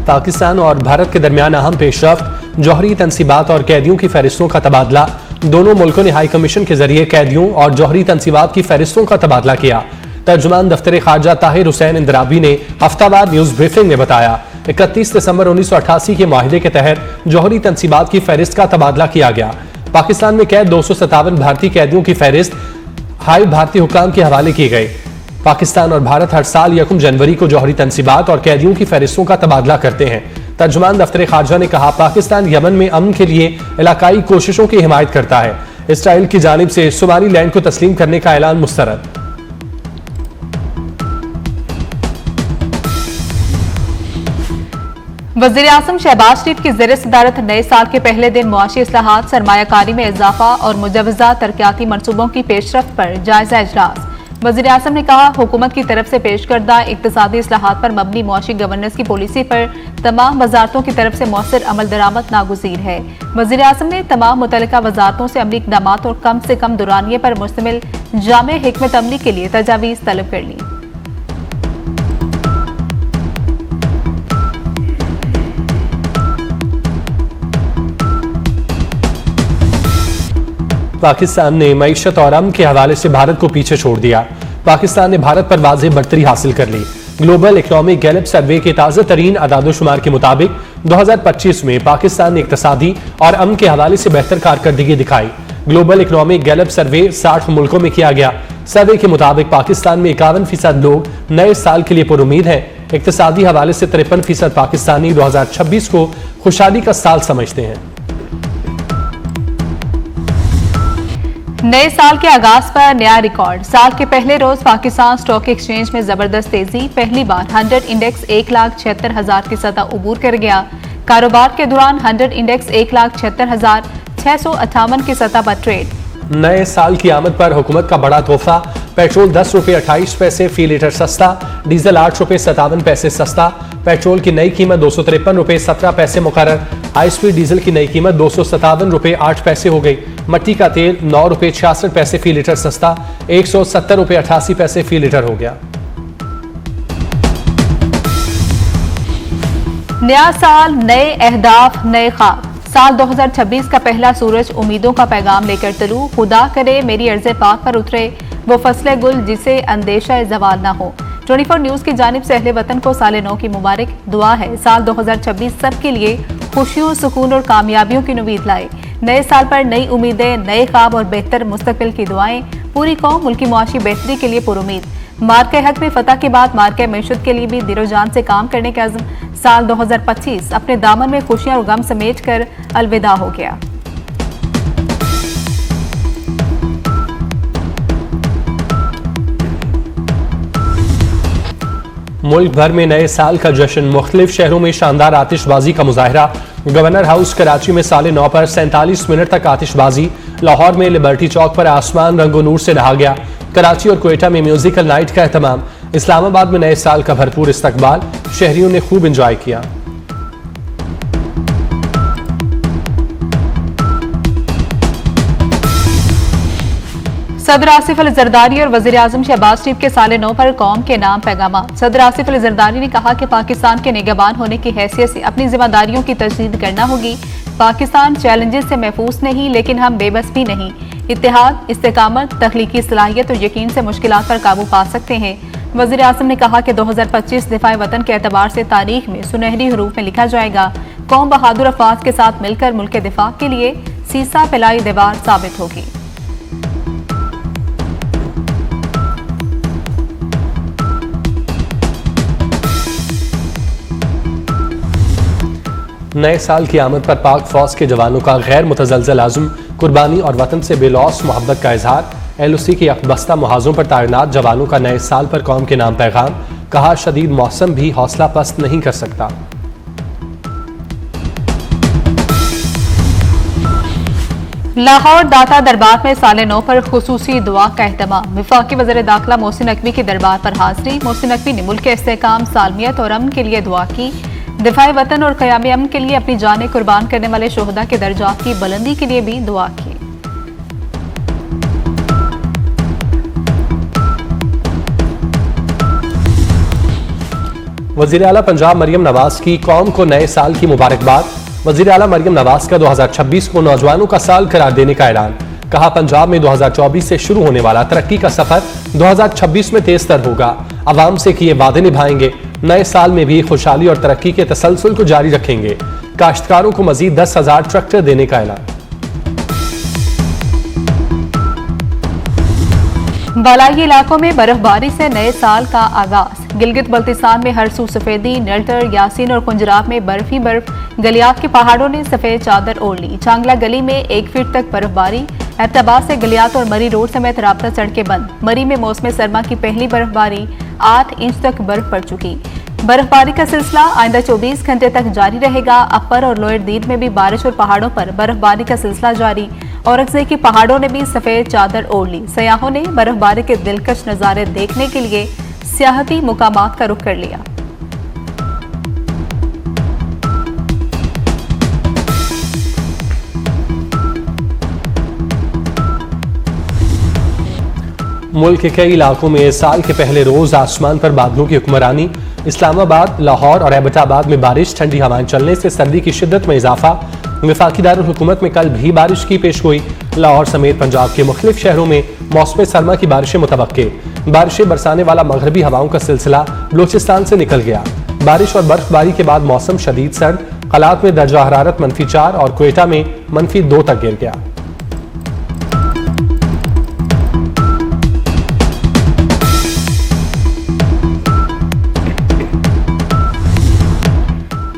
पाकिस्तान और भारत के दरमियान अहम पेशरफ्त, जौहरी तनसीबात और कैदियों की फहरिस्तों का तबादला। दोनों मुल्कों ने हाई कमीशन के जरिए कैदियों और जौहरी तनसीबात की फहरिस्तों का तबादला किया। तर्जुमान दफ्तर खारजा ताहिर हुसैन इंदराबी ने हफ्तावार न्यूज ब्रीफिंग में बताया, 31 दिसंबर 1988 के माहिदे के तहत जौहरी तनसीबात की फहरिस्त का तबादला किया गया। पाकिस्तान में कैद 257 भारतीय कैदियों की फहरिस्त हाई भारतीय हुकाम के हवाले की गई। पाकिस्तान और भारत हर साल 1 जनवरी को जौहरी तनसीबात और कैदियों की फहरिस्तों का तबादला करते हैं। तर्जुमान दफ्तर खारजा ने कहा, पाकिस्तान यमन में अमन के लिए इलाकाई कोशिशों की हिमायत करता है। इसराइल की जानिब से सोमालीलैंड को तस्लीम करने का ऐलान मुस्तरद। वज़ीर आज़म शहबाज शरीफ की ज़ेर सदारत नए साल के पहले दिन मुआशी इस्लाहात, सरमायाकारी में इजाफा और मुजवजा तरक्याती मनसूबों की पेशरफ्त पर जायजा इजलास। वज़ीर आज़म ने कहा, हुकूमत की तरफ से पेश करदा इक्तिसादी इस्लाहात पर मबनी मुआशी गवर्नेंस की पॉलिसी पर तमाम वजारतों की तरफ से मौसर अमल दरामद नागुज़ीर है। वज़ीर आज़म ने तमाम मुतल्लिका वजारतों से अमली इक़दामात और कम से कम दुरानिये पर मुश्तमिल जामे हिकमत अमली के लिए तजावीज़ तलब कर ली। पाकिस्तान ने मईशत और अमन के हवाले से भारत को पीछे छोड़ दिया। पाकिस्तान ने भारत पर वाज़ेह बढ़तरी हासिल कर ली। ग्लोबल इकोनॉमिक गैलप सर्वे के ताज़ा तरीन अदादोशुमार के मुताबिक 2025 में पाकिस्तान ने इक्तिसादी और अमन के हवाले से बेहतर कारकर्दगी दिखाई। ग्लोबल इकोनॉमिक गैलप सर्वे 60 मुल्कों में किया गया। सर्वे के मुताबिक पाकिस्तान में 51% लोग नए साल के लिए पुरुमीद हैं। इक्तिसादी हवाले से 53% पाकिस्तानी 2026 को खुशहाली का साल समझते हैं। नए साल के आगाज पर नया रिकॉर्ड। साल के पहले रोज पाकिस्तान स्टॉक एक्सचेंज में जबरदस्त तेजी। पहली बार 100 इंडेक्स 1,76,000 की सतह उबूर कर गया। कारोबार के दौरान 100 इंडेक्स 1,76,658 की सतह पर ट्रेड। नए साल की आमद पर हुकूमत का बड़ा तोहफा। पेट्रोल 10 रुपये 28 पैसे फी लीटर सस्ता। डीजल 8 रुपये 57 पैसे सस्ता। पेट्रोल की नई कीमत 253 रुपये 17 पैसे मुकर्रर। हाई स्पीड डीजल की नई कीमत 257 रुपये 8 पैसे हो गई। मट्टी का तेल 9 रुपये 66 पैसे फी लीटर सस्ता, 170 रुपये 88 पैसे फी लीटर हो गया। नया साल, नए अहदाफ, नए ख्वाब। साल 2026 का पहला सूरज उम्मीदों का पैगाम लेकर तलू। खुदा करे मेरी अर्ज़े पाक पर उतरे वो फसले गुल जिसे अंदेशा जवाल ना हो। 24 न्यूज की जानिब से अहले वतन को साल नौ की मुबारक दुआ है। साल 2026 सबके लिए खुशियों, सुकून और कामयाबियों की उम्मीद लाए। नए साल पर नई उम्मीदें, नए ख्वाब और बेहतर मुस्तकबिल की दुआएं। पूरी कौम मुल्की मुआशी बेहतरी के लिए पुरुमीद। मार्के हक में फतह के बाद मार्के मैशत के लिए भी दिलो जान से काम करने का अज़्म। साल 2025 अपने दामन में खुशियां और गम समेट कर अलविदा हो गया। मुल्क भर में नए साल का जश्न। मुख्तलिफ शहरों में शानदार आतिशबाजी का मुजाहरा। गवर्नर हाउस कराची में 9:30 पर 47 मिनट तक आतिशबाजी। लाहौर में लिबर्टी चौक पर आसमान रंगो नूर से नहा गया। कराची और क्वेटा में म्यूजिकल नाइट का एहतमाम। इस्लामाबाद में नए साल का भरपूर इस्तकबाल। शहरियों ने खूब इंजॉय किया। सदर आसिफ अली जरदारी और वज़ीर आज़म शहबाज शरीफ के साल नौ पर कौम के नाम पैगाम। सदर आसिफ अली जरदारी ने कहा कि पाकिस्तान के निगहबान होने की हैसियत से अपनी जिम्मेदारियों की तजदीद करना होगी। पाकिस्तान चैलेंजेस से महफूज नहीं, लेकिन हम बेबस भी नहीं। इत्तेहाद, इस्तेकामत, तख्लीकी सलाहियत और यकीन से मुश्किलात पर काबू पा सकते हैं। वज़ीर आज़म ने कहा कि 2025 दिफाए वतन के एतबार से तारीख में सुनहरी हरूफ में लिखा जाएगा। कौम बहादुर अफवाज के साथ मिलकर मुल्क के दिफा के लिए सीसा पिलाई दीवार साबित होगी। नए साल की आमद पर पाक फौज के जवानों का गैर मुतज़लज़ल आज़म, कुर्बानी और वतन से बेलौस मोहब्बत का इजहार। LOC के अकबस्ता मुहाजों पर तैनात जवानों का नए साल पर कौम के नाम पैगाम। कहा, शदीद मौसम भी हौसला पस्त नहीं कर सकता। लाहौर दाता दरबार में साल नौ पर खुसूसी दुआ का एहतमाम। वफाकी वज़ीर दाखिला मोहसिन नकवी की दरबार पर हाजिरी। मोहसिन नकवी ने मुल्क के इस्तेहकाम, सालमियत और अमन के लिए दुआ की। दिफाए वतन और क़याम अमन के लिए अपनी जानें कुर्बान करने वाले शोहदा के दर्जात की बुलंदी के लिए भी दुआ की। वजीर आला पंजाब मरियम नवाज की कौम को नए साल की मुबारकबाद। वजीर आला मरियम नवाज का 2026 को नौजवानों का साल करार देने का ऐलान। कहा, पंजाब में 2024 से शुरू होने वाला तरक्की का सफर 2026 में तेज तर होगा। आवाम से किए वादे निभाएंगे। नए साल में भी खुशहाली और तरक्की के तसलसल को जारी रखेंगे। काश्तकारों को मजीद 10,000 ट्रैक्टर देने का ऐलान। बालाई इलाकों में बर्फबारी से नए साल का आगाज। गिलगित बल्तिस्तान में हरसू सफेदी, नलतर, यासीन और कुंजराब में बर्फ ही बर्फ। गलियात के पहाड़ों ने सफेद चादर ओढ़ ली। चांगला गली में 1 फीट तक बर्फबारी। एबटाबाद से गलियात और मरी रोड समेत राब्ता सड़कें बंद। मरी में मौसम सरमा की पहली बर्फबारी, 8 इंच तक बर्फ पड़ चुकी। बर्फबारी का सिलसिला आइंदा 24 घंटे तक जारी रहेगा। अपर और लोअर दीन में भी बारिश और पहाड़ों पर बर्फबारी का सिलसिला जारी। औरंगजेब की पहाड़ों ने भी सफेद चादर ओढ़ ली। सयाहों ने बर्फबारी के दिलकश नजारे देखने के लिए सियाहती मुकामात का रुख कर लिया। मुल्क के कई इलाकों में साल के पहले रोज आसमान पर बादलों की हुक्मरानी। इस्लामाबाद, लाहौर और एबटाबाद में बारिश, ठंडी हवाएं चलने से सर्दी की शिद्दत में इजाफा। वफाकी दारुल हुकूमत में कल भी बारिश की पेशगोई। लाहौर समेत पंजाब के मुख्तलिफ शहरों में मौसम सरमा की बारिशें मुतवक्के। बारिशें बरसाने वाला मगरबी हवाओं का सिलसिला बलूचिस्तान से निकल गया। बारिश और बर्फबारी के बाद मौसम शदीद सर्द। कलात में दर्जा हरारत -4 और क्वेटा में -2 तक गिर गया।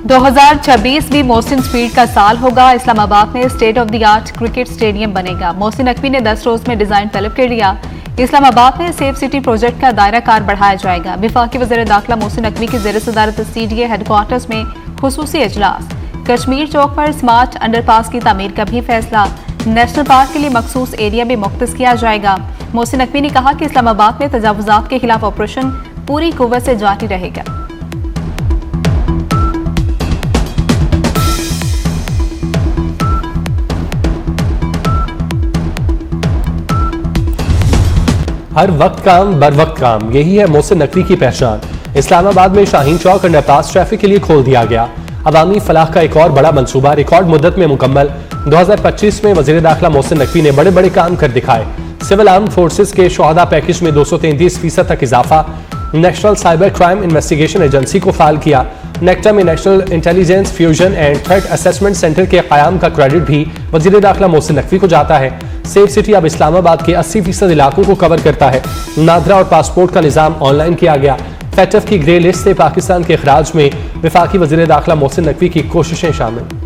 दो 2026 भी मोहसिन स्पीड का साल होगा। इस्लामाबाद में state of the art cricket stadium बनेगा। मोहसिन नकवी ने 10 रोज में डिजाइन तलब कर लिया। इस्लामाबाद में सेफ सिटी प्रोजेक्ट का दायरा कार बढ़ाया जाएगा। विफाकी वज़ीर दाखिला मोहसिन नकवी की ज़ेर सदारत CDA हेडक्वार्टर्स में खुसूसी इजलास। कश्मीर चौक पर स्मार्ट अंडरपास की तामीर का भी फैसला। नेशनल पार्क के लिए मखसूस एरिया भी मुख्तस किया जाएगा। मोहसिन नकवी ने कहा कि इस्लामाबाद में तजावुजात के खिलाफ ऑपरेशन पूरी कुव्वत से जारी रहेगा। हर वक्त काम बर वक्त काम, यही है मोहसिन नकवी की पहचान। इस्लामाबाद में शाहीन चौक अंडरपास ट्रैफिक के लिए खोल दिया गया। अवामी फलाह का एक और बड़ा मंसूबा रिकॉर्ड मुद्दत में मुकम्मल। 2025 में वज़ीर दाखिला मोहसिन नकवी ने बड़े बड़े काम कर दिखाए। सिविल आर्म फोर्सेस के शोहदा पैकेज में 233% तक इजाफा। National cyber crime investigation agency को फाल किया। नेक्टा में national intelligence fusion and threat assessment centre के क़याम का क्रेडिट भी वज़ीर दाखिला मोहसिन नकवी को जाता है। सेफ सिटी अब इस्लामाबाद के 80% इलाकों को कवर करता है। नादरा और पासपोर्ट का निज़ाम ऑनलाइन किया गया। FATF की ग्रे लिस्ट से पाकिस्तान के अखराज में वफाकी वज़ीर दाखिला मोहसिन नकवी की कोशिशें शामिल।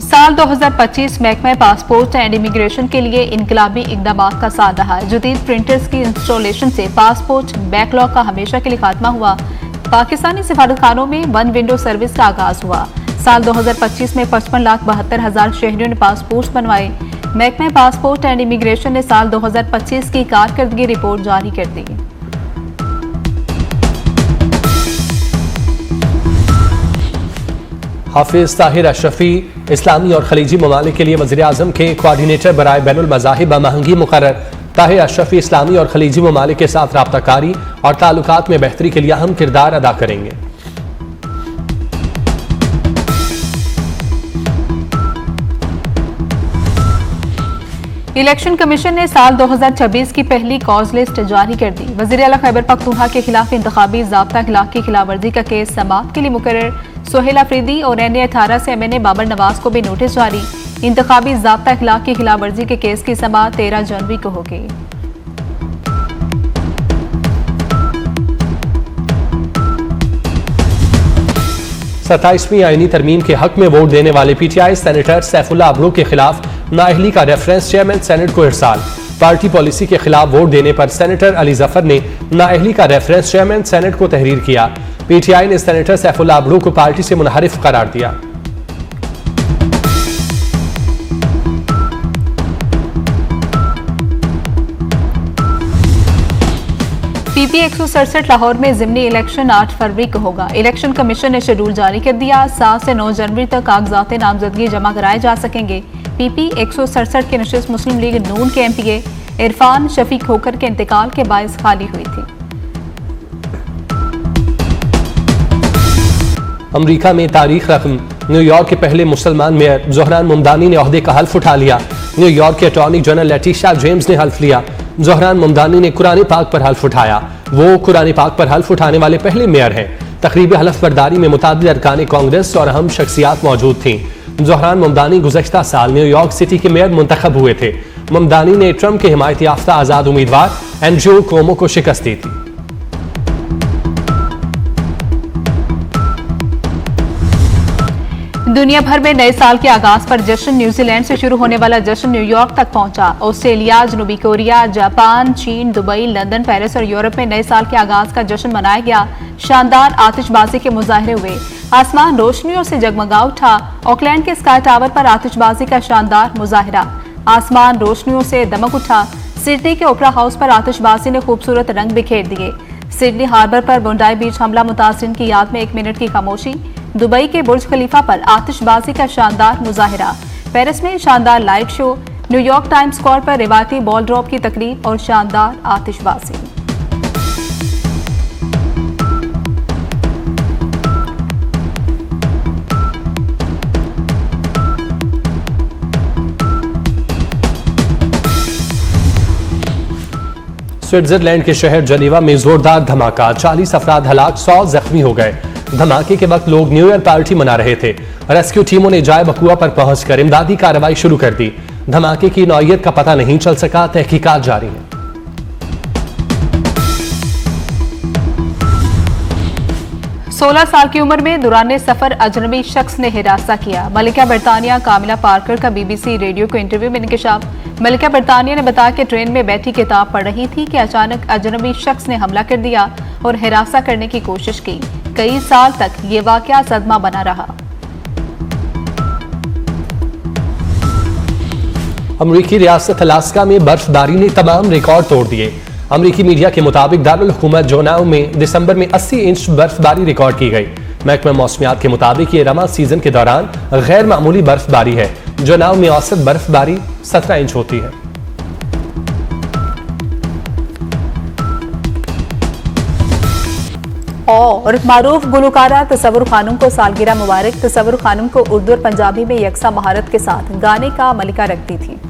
साल 2025 महकमा पासपोर्ट एंड इमिग्रेशन के लिए इनकलाबी इकदाम का साल रहा। जदीद प्रिंटर्स की इंस्टॉलेशन से पासपोर्ट बैकलॉग का हमेशा के लिए खात्मा हुआ। पाकिस्तानी सिफारतखानों में 1 विंडो सर्विस का आगाज हुआ। साल 2025 में 55,72,000 शहरियों ने पासपोर्ट बनवाए। महकमा पासपोर्ट एंड इमिग्रेशन ने साल 2025 की कारकर्दगी रिपोर्ट जारी कर दी। हाफिज ताहिर अशरफी इस्लामी और खलीजी ममालिक के लिए वज़ीर आज़म के कोऑर्डिनेटर बराए बैनुल मज़ाहिब महंगी मुकर्रर। ताहिर अशरफी इस्लामी और खलीजी ममालिक के साथ राब्ताकारी और ताल्लुकात में बेहतरी के लिए अहम किरदार अदा करेंगे। इलेक्शन कमीशन ने साल 2026 की पहली कॉज लिस्ट जारी कर दी। वज़ीर आला खैबर पख्तूनख्वा के खिलाफ इंतखाबी ज़ाब्ता अखलाक की खिलाफवर्जी का केस समाअत के लिए मुकर्रर। सोहेल अफरीदी और NA-18 से MNA बाबर नवाज को भी नोटिस जारी। इंतखाबी ज़ाब्ता अखलाक की खिलाफवर्जी के केस की समाअत 13 जनवरी को होगी। सत्ताईसवीं आईनी तरमीम के हक में वोट देने वाले PTI सेनेटर सैफुल्लाह अबरू के खिलाफ नाअहली का रेफरेंस चेयरमैन सेनेट को इरसाल। पार्टी पॉलिसी के खिलाफ वोट देने पर सेनेटर अली जफर ने नाअहली का रेफरेंस चेयरमैन सेनेट को तहरीर किया। PTI ने सेनेटर सैफुल्लाह अबरू को पार्टी से मुनहरिफ करार दिया। पीपी 167 लाहौर में ज़िमनी इलेक्शन 8 फरवरी को होगा। इलेक्शन कमीशन ने शेड्यूल जारी कर दिया। 7 से 9 जनवरी तक कागजात नामजदगी जमा कराए जा सकेंगे। पीपी 167 की नशिस्त मुस्लिम लीग नून के एमपीए इरफान शफीक होकर के इंतकाल के बायस खाली हुई थी। अमरीका में तारीख रकम न्यूयॉर्क के पहले मुसलमान मेयर जोहरान मुमदानी ने ओहदे का हल्फ उठा लिया। न्यूयॉर्क के अटॉर्नी जनरल लेटिशा जेम्स ने हल्फ लिया। जोहरान मुमदानी ने कुरान पाक पर हल्फ उठाया। वो कुरान पाक पर हल्फ उठाने वाले पहले मेयर हैं। तकरीब हल्फ बर्दारी में मुतादिद अरकान कांग्रेस और अहम शख्सियात मौजूद थीं। जोहरान मुमदानी गुज़श्ता साल न्यूयॉर्क सिटी के मेयर मुंतखब हुए थे। मुमदानी ने ट्रंप के हिमायत याफ्ता आज़ाद उम्मीदवार एंड्रयू कोमो को शिकस्त दी थी। दुनिया भर में नए साल के आगाज पर जश्न। न्यूजीलैंड से शुरू होने वाला जश्न न्यूयॉर्क तक पहुंचा। ऑस्ट्रेलिया, जनूबी कोरिया, जापान, चीन, दुबई, लंदन, पेरिस और यूरोप में नए साल के आगाज का जश्न मनाया गया। शानदार आतिशबाजी के मुजाहरे हुए। आसमान रोशनियों से जगमगा उठा। ऑकलैंड के स्काई टावर पर आतिशबाजी का शानदार मुजाहरा। आसमान रोशनियों से दमक उठा। सिडनी के ओपरा हाउस पर आतिशबाजी ने खूबसूरत रंग बिखेर दिए। सिडनी हार्बर पर बोंडाई बीच हमला मुतासिरीन की याद में 1 मिनट की खामोशी। दुबई के बुर्ज खलीफा पर आतिशबाजी का शानदार मुजाहिरा। पेरिस में शानदार light show. New York times square पर रिवायती बॉल ड्रॉप की तकरीब और शानदार आतिशबाजी। स्विट्जरलैंड के शहर जनीवा में जोरदार धमाका। 40 अफराद हलाक, 100 जख्मी हो गए। धमाके के वक्त लोग न्यू ईयर पार्टी मना रहे थे। रेस्क्यू टीमों ने जाए बकुआ पर पहुंचकर इमदादी कार्रवाई शुरू कर दी। धमाके की नौयत का पता नहीं चल सका। तहकीकात जारी है। सोलह साल की उम्र में दौरान सफर अजनबी शख्स ने हिरासा किया। मलिका बरतानिया कामिला पार्कर का बीबीसी रेडियो को इंटरव्यू में इंकशाफ। मलिका बरतानिया ने बताया कि ट्रेन में बैठी किताब पढ़ रही थी कि अचानक अजनबी शख्स ने हमला कर दिया और हिरासा करने की कोशिश की। कई साल तक ये वाकया सदमा बना रहा। अमरीकी रियासत अलास्का में बर्फबारी ने तमाम रिकॉर्ड तोड़ दिए। अमरीकी मीडिया के मुताबिक दारुल हुकूमत जोनाव में दिसंबर में 80 इंच बर्फबारी रिकॉर्ड की गई। महकमा मौसमियात के मुताबिक ये रमा सीजन के दौरान गैर मामूली बर्फबारी है। जोनाव में औसत बर्फबारी 17 इंच होती है। और मारूफ गुलकारा तसव्वुर खानम को सालगिरह मुबारक। तसव्वुर खानम को उर्दू और पंजाबी में यकसा महारत के साथ गाने का मलिका रखती थी।